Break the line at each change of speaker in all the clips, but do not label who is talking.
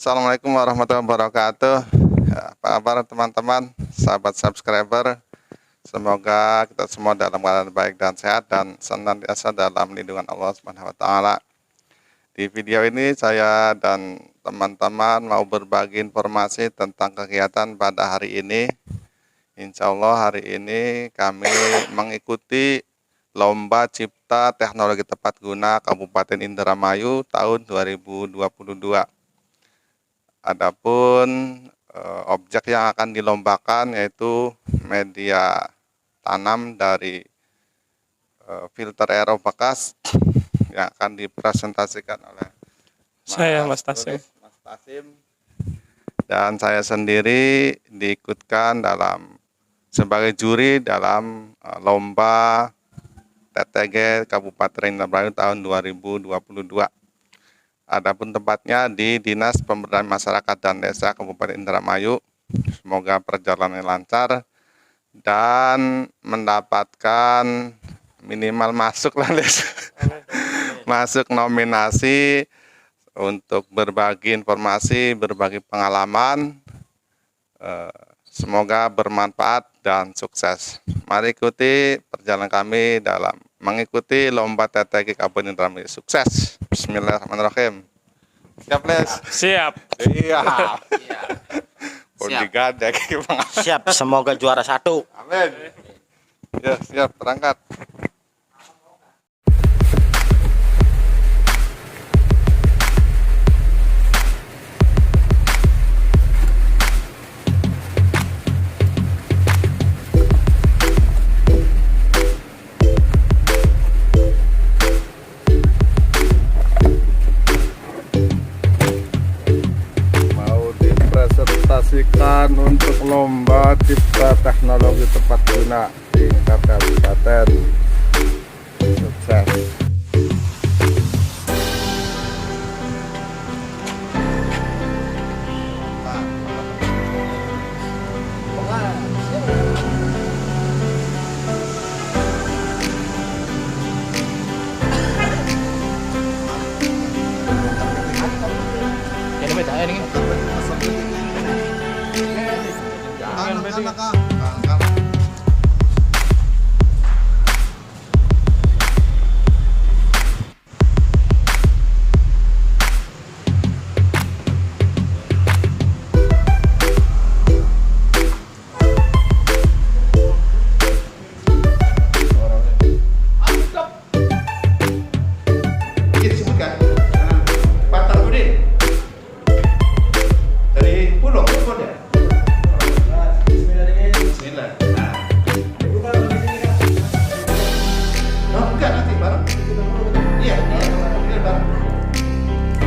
Assalamualaikum warahmatullahi wabarakatuh. Ya, apa kabar teman-teman, sahabat subscriber? Semoga kita semua dalam keadaan baik dan sehat dan senantiasa dalam lindungan Allah Subhanahu wa taala. Di video ini saya dan teman-teman mau berbagi informasi tentang kegiatan pada hari ini. Insya Allah hari ini kami mengikuti Lomba Cipta Teknologi Tepat Guna Kabupaten Indramayu tahun 2022. Adapun objek yang akan dilombakan yaitu media tanam dari filter RO bekas yang akan dipresentasikan oleh
Mas Tasim.
Dan saya sendiri diikutkan sebagai juri dalam lomba TTG Kabupaten Indramayu tahun 2022. Adapun tempatnya di Dinas Pemberdayaan Masyarakat dan Desa Kabupaten Indramayu. Semoga perjalanannya lancar dan mendapatkan minimal masuk masuk nominasi untuk berbagi informasi, berbagi pengalaman. Semoga bermanfaat dan sukses. Mari ikuti perjalanan kami dalam mengikuti lomba TTG Kabupaten Indramayu. Sukses. Bismillahirrahmanirrahim. Siap, Les?
Siap.
Iya. Bodyguard ya,
Siap, semoga juara 1.
Amin. Ya, siap, berangkat. Presentasikan untuk lomba cipta teknologi tepat guna tingkat kabupaten. Sukses.
Ini beda ini.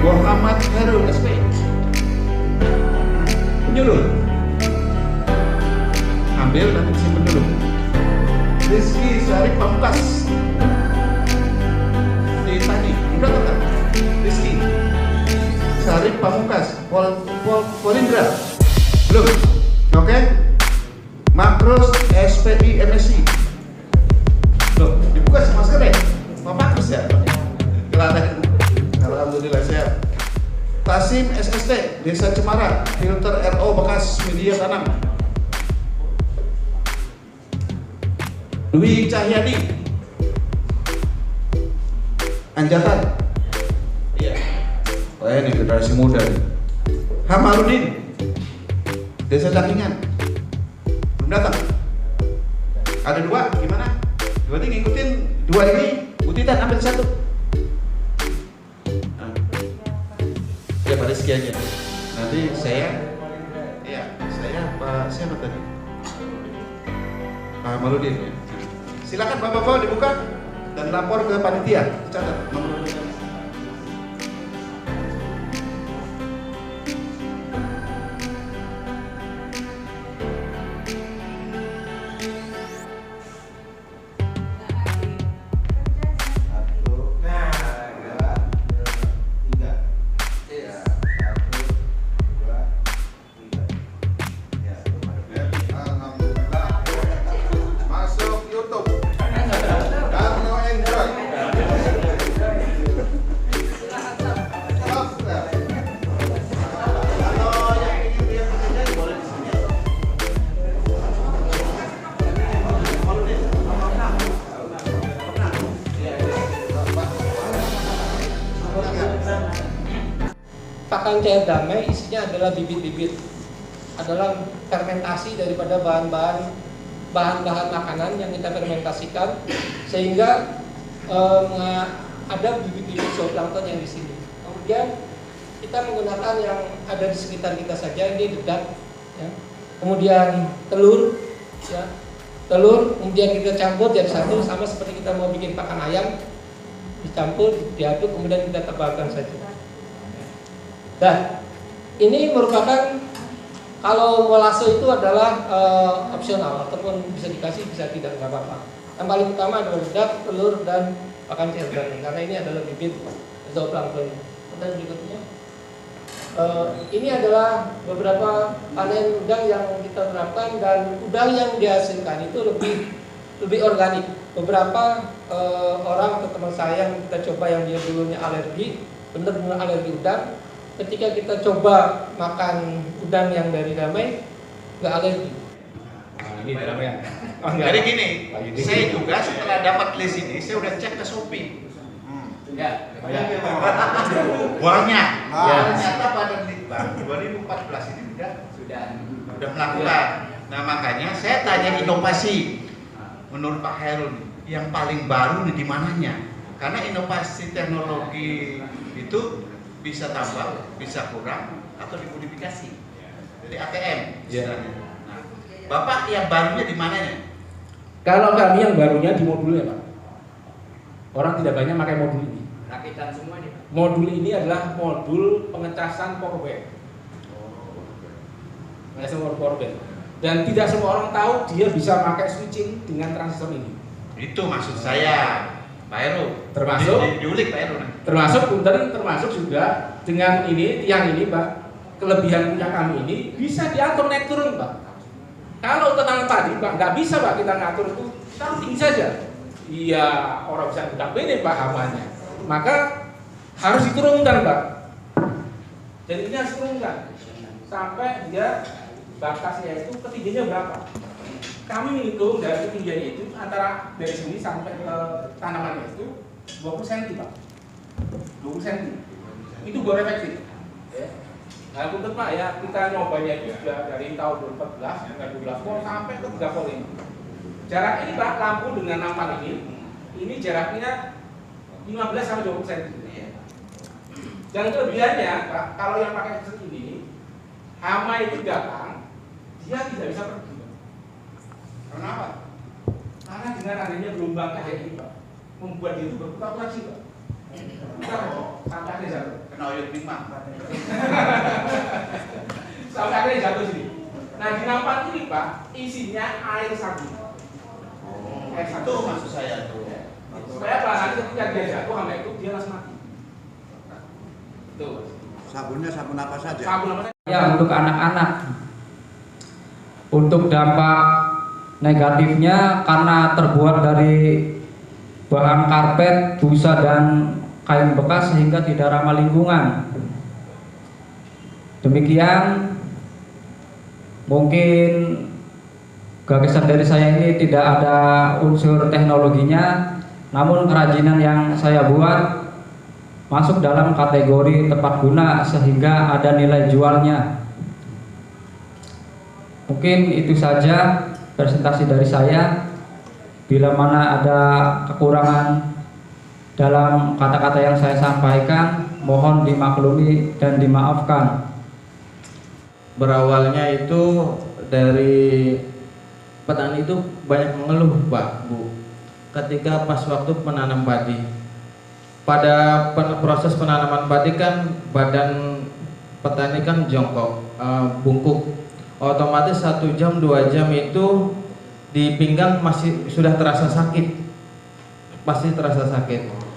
Muhammad Heru SP penyuluh, ambil dan simpen dulu. Rizky Syarif Pamungkas di tadi udah kan? Rizky Syarif Pamungkas Polindra belum? Oke. Makrus SPI MSI loh, dibuka sama sekali Pak Makrus ya? Kelihatan. Alhamdulillah siap. Tasim SST Desa Cemara filter RO bekas media tanam. Dwi Cahyadi Anjatan. Iya. Oh ini generasi muda. Hamaludin Desa Cakingan belum datang. Ada 2 gimana? Berarti ngikutin 2 ini. Butitan ambil 1. Ya pada sekiannya. Nanti saya Pak siapa tadi? Pak Maludin ya. Silakan Bapak-bapak dibuka dan lapor ke panitia. Catat nomor.
Masuk YouTube. Karno Enjoy.
pakan cair damai isinya adalah bibit-bibit, adalah fermentasi daripada bahan-bahan makanan yang kita fermentasikan sehingga ada bibit-bibit zooplankton yang di sini. Kemudian kita menggunakan yang ada di sekitar kita saja, ini dedak, ya. Kemudian telur, ya. Telur kemudian kita campur jadi satu, sama seperti kita mau bikin pakan ayam, dicampur, diaduk, kemudian kita tebalkan saja. Dan ini merupakan, kalau molase itu adalah opsional ataupun bisa dikasih bisa tidak, nggak apa-apa. Yang paling utama adalah dedak, telur, dan pakan cair damai karena ini adalah bibit zooplankton. Dan berikutnya, ini adalah beberapa panen udang yang kita terapkan, dan udang yang dihasilkan itu lebih organik. Beberapa orang atau teman saya yang kita coba yang dia dulunya alergi, benar-benar alergi udang, ketika kita coba makan udang yang dari damai, nggak alergi.
Ini damai. Jadi gini, saya juga setelah dapat list ini, saya udah cek ke Shopee. Ya, banyak. Ternyata pada Litbang 2014 ini sudah melakukan. Nah makanya saya tanya inovasi. Menurut Pak Hairul, yang paling baru nih di mananya? Karena inovasi teknologi itu bisa tambah, bisa kurang, atau dimodifikasi. Jadi ATM. Nah, Bapak yang barunya di mananya?
Kalau kami yang barunya di modulnya, Pak. Orang tidak banyak pakai modul ini.
Rakitan semua nih.
Modul ini adalah modul pengecasan power bank. Power bank. Dan tidak semua orang tahu dia bisa pakai switching dengan transistor ini.
Itu maksud saya, Pak Heru.
Termasuk
diulik Pak Heru.
Termasuk juga dengan ini, tiang ini, Pak. Kelebihan punya kami ini bisa diatur naik turun, Pak. Kalau tenang tadi, Pak, nggak bisa, Pak, kita ngatur itu taruh tinggi saja. Iya, orang bisa budak bene, Pak, amannya. Maka harus diturunkan, Pak. Jadi ini harus diturunkan sampai dia batasnya itu ketinggiannya berapa. Kami menghitung dari ketinggiannya itu antara dari sini sampai ke tanamannya itu 20 cm, Pak. 20 cm. Itu baru efektif. Ya. Nah, untuk Pak ya, kita nyobanya juga dari tahun 2014 sampai 12 volt sampai ke 3 volt ini. Jarak ini, Pak, lampu dengan nampan ini jaraknya 15 sampai 20 cm. Dan kelebihannya, Pak, kalau yang pakai seperti ini, hama itu datang, dia tidak bisa pergi, Pak. Kenapa? Karena dengan adanya gelombang kayak ini, Pak, membuat dia itu berputar-putar sih, Pak. Sampai akhirnya jatuh.
Kena oyot lima.
Sampai akhirnya jatuh sini. Nah, di nampan ini, Pak, isinya air sabun. Air sabun.
Itu maksud saya tuh.
Supaya Pak, nanti ketika dia jatuh, hama itu dia langsung mati. Tuh.
Sabunnya sabun apa saja?
Sabun apa saja?
Ya, untuk anak-anak. Untuk dampak negatifnya karena terbuat dari bahan karpet, busa, dan kain bekas sehingga tidak ramah lingkungan. Demikian, mungkin gagasan dari saya ini tidak ada unsur teknologinya, namun kerajinan yang saya buat masuk dalam kategori tepat guna sehingga ada nilai jualnya. Mungkin itu saja presentasi dari saya. Bila mana ada kekurangan dalam kata-kata yang saya sampaikan, mohon dimaklumi dan dimaafkan.
Berawalnya itu dari petani itu banyak mengeluh, Pak, Bu, ketika pas waktu menanam padi. Pada proses penanaman padi kan badan petani kan jongkok, bungkuk, otomatis 1 jam 2 jam itu di pinggang masih sudah terasa sakit, pasti terasa sakit.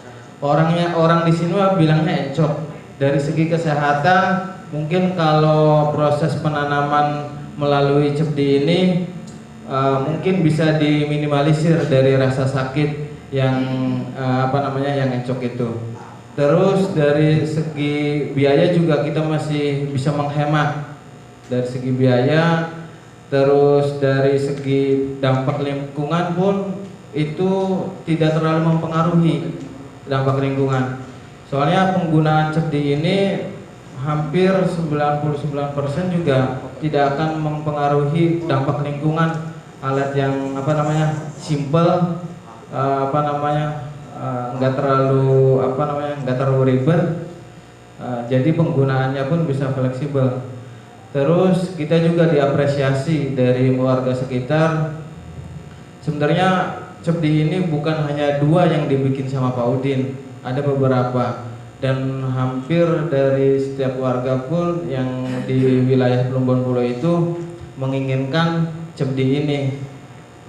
Orang di sini bilangnya encok. Dari segi kesehatan mungkin kalau proses penanaman melalui CEPDI ini mungkin bisa diminimalisir dari rasa sakit yang yang encok itu. Terus dari segi biaya juga kita masih bisa menghemat dari segi biaya. Terus dari segi dampak lingkungan pun itu tidak terlalu mempengaruhi dampak lingkungan. Soalnya penggunaan CEPDI ini hampir 99% juga tidak akan mempengaruhi dampak lingkungan. Alat yang simple, nggak terlalu ribet, jadi penggunaannya pun bisa fleksibel. Terus kita juga diapresiasi dari warga sekitar. Sebenarnya CEPDI ini bukan hanya 2 yang dibikin sama Pak Udin, ada beberapa, dan hampir dari setiap warga pun yang di wilayah Plumbon Pulo itu menginginkan CEPDI ini.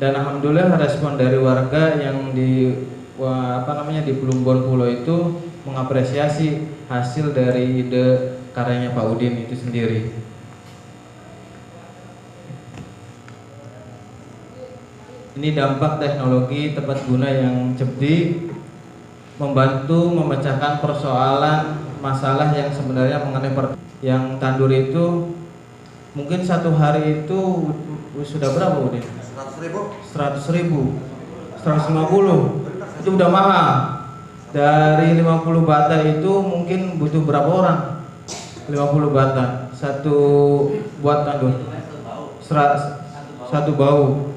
Dan alhamdulillah respon dari warga yang di Plumbon Pulo itu mengapresiasi hasil dari ide karyanya Pak Udin itu sendiri. Ini dampak teknologi tepat guna yang CEPDI membantu memecahkan persoalan masalah yang sebenarnya mengenai yang tandur itu mungkin satu hari itu sudah berapa Udin? 100.000, 150, itu udah mahal. Dari 50 bata itu mungkin butuh berapa orang? 50 bata satu buat tandur, 1 bau.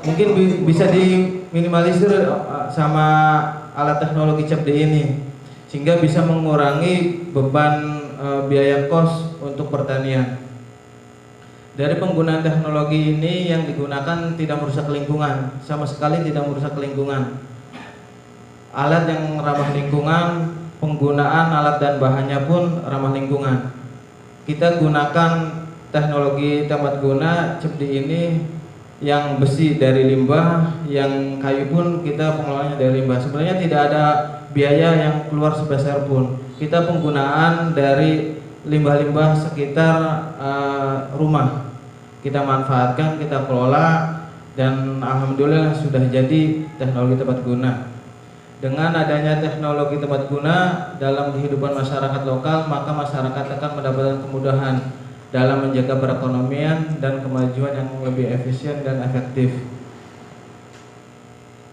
Mungkin bisa diminimalisir sama alat teknologi CEPDI ini, sehingga bisa mengurangi beban biaya kos untuk pertanian. Dari penggunaan teknologi ini yang digunakan tidak merusak lingkungan, sama sekali tidak merusak lingkungan. Alat yang ramah lingkungan, penggunaan alat dan bahannya pun ramah lingkungan. Kita gunakan teknologi tepat guna CEPDI ini yang besi dari limbah, yang kayu pun kita pengelolanya dari limbah. Sebenarnya tidak ada biaya yang keluar sebesar pun. Kita penggunaan dari limbah-limbah sekitar rumah. Kita manfaatkan, kita kelola, dan alhamdulillah sudah jadi teknologi tepat guna. Dengan adanya teknologi tepat guna dalam kehidupan masyarakat lokal, maka masyarakat akan mendapatkan kemudahan dalam menjaga perekonomian dan kemajuan yang lebih efisien dan efektif.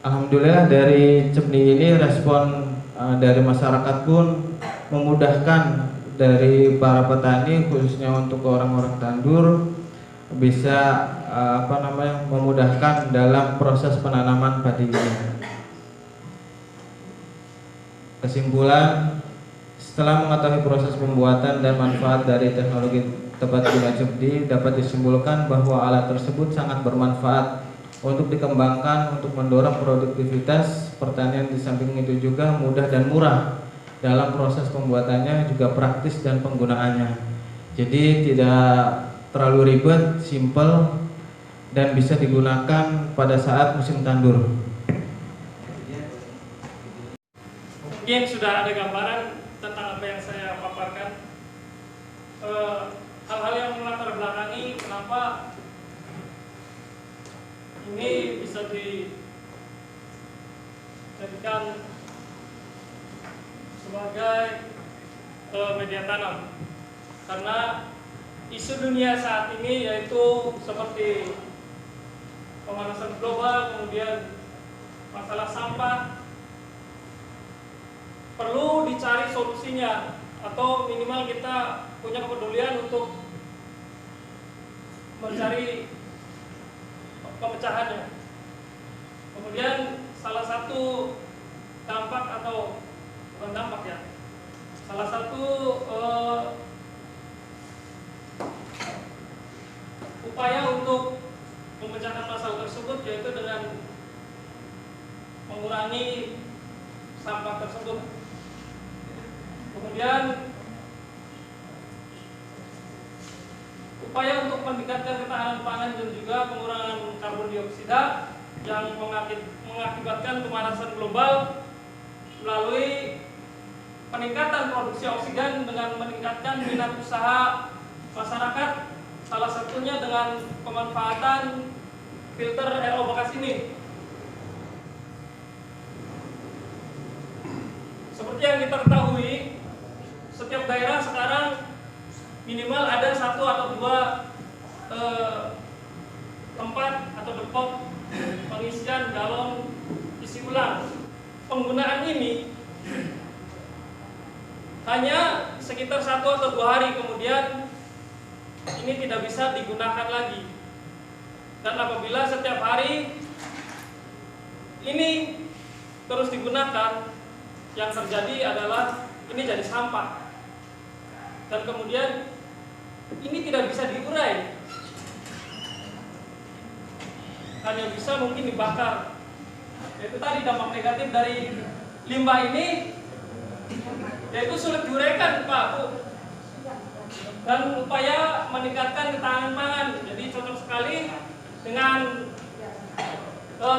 Alhamdulillah dari CEPDI ini respon dari masyarakat pun memudahkan dari para petani, khususnya untuk orang-orang tandur, bisa memudahkan dalam proses penanaman padi ini. Kesimpulan, setelah mengetahui proses pembuatan dan manfaat dari teknologi tepat guna CEPDI, dapat disimpulkan bahwa alat tersebut sangat bermanfaat untuk dikembangkan untuk mendorong produktivitas pertanian. Di samping itu juga mudah dan murah dalam proses pembuatannya, juga praktis dan penggunaannya. Jadi tidak terlalu ribet, simple, dan bisa digunakan pada saat musim tandur.
Mungkin sudah ada gambaran tentang apa yang saya paparkan. Hal-hal yang melatar belakangi kenapa ini bisa dijadikan sebagai media tanam, karena isu dunia saat ini yaitu seperti pemanasan global, kemudian masalah sampah, perlu dicari solusinya, atau minimal kita punya kepedulian untuk mencari pemecahannya. Kemudian salah satu dampak, atau bukan dampak ya, salah satu upaya untuk memecahkan masalah tersebut yaitu dengan mengurangi sampah tersebut. Kemudian upaya untuk meningkatkan ketahanan pangan dan juga pengurangan karbon dioksida yang mengakibatkan pemanasan global melalui peningkatan produksi oksigen dengan meningkatkan minat usaha masyarakat, salah satunya dengan pemanfaatan filter RO bekas ini. Seperti yang kita ketahui, setiap daerah sekarang minimal ada 1 atau 2 tempat atau depot pengisian galon isi ulang. Penggunaan ini hanya sekitar 1 atau 2 hari kemudian ini tidak bisa digunakan lagi. Dan apabila setiap hari ini terus digunakan, yang terjadi adalah ini jadi sampah. Dan kemudian ini tidak bisa diurai, hanya bisa mungkin dibakar. Itu tadi dampak negatif dari limbah ini, yaitu sulit diuraikan, Pak, Bu. Dan upaya meningkatkan ketahanan pangan, jadi cocok sekali dengan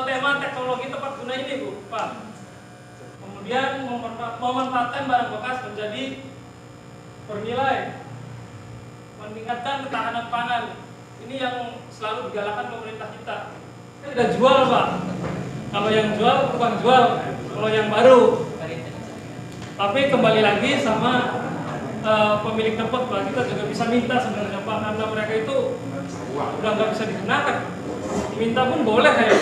tema teknologi tepat guna ini, Bu, Pak. Kemudian memanfaatkan barang bekas menjadi bernilai, meningkatkan ketahanan pangan. Ini yang selalu digalakkan pemerintah kita. Kita tidak jual, Pak. Kalau yang jual bukan jual, kalau yang baru. Tapi kembali lagi sama pemilik tempat, Pak. Kita juga bisa minta sebenarnya, Pak, karena mereka itu udah nggak bisa digunakan. Minta pun boleh ya.